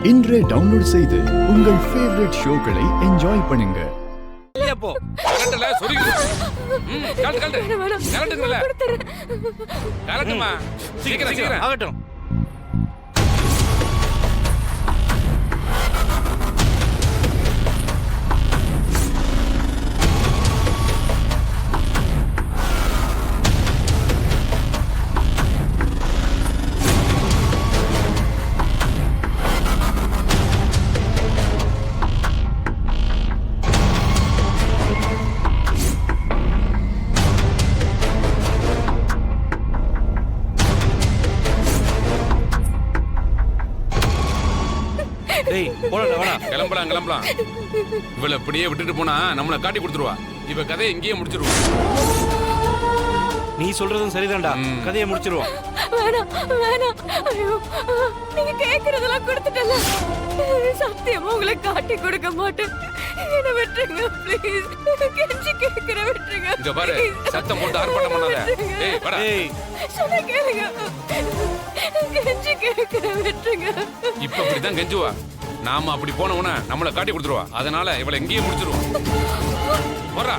இன்றே டவுன்லோட் செய்து உங்கள் ஃபேவரட் ஷோக்களை என்ஜாய் பண்ணுங்க. போ கரண்டல சொரிங்க. கரண்டுங்கல கரண்டுமா சீக்கிரம் ஆகட்டும். டேய் போடா வாடா கிளம்பலாம். இவளை அப்படியே விட்டுட்டு போனா நம்மள காட்டி கொடுத்துருவா. இவ கதையை இங்கேயே முடிச்சிருவா. நீ சொல்றதும் சரிதான்டா. கதையை முடிச்சிருவோம். வேணாம். ஐயோ நீங்க கேக்குறதெல்லாம் கொடுத்துட்டல. சத்தியமா உங்களை காட்டி கொடுக்க மாட்டேன். என்ன விட்டுருங்க ப்ளீஸ். கெஞ்சி கேக்குற விட்டுருங்க. இங்க பாரு சத்தம் போட்டு ஆர்ப்பாட்டம் பண்ணாத. டேய் வாடா. சொன்னா கேளுங்க. கெஞ்சி கேக்குற விட்டுருங்க. இப்ப அப்படிதான் கெஞ்சுவா. நாம அப்படி போனவன நம்மள காட்டி கொடுத்துருவா. அதனால இவளை எங்கேயே முடிச்சிருவோம். வரா.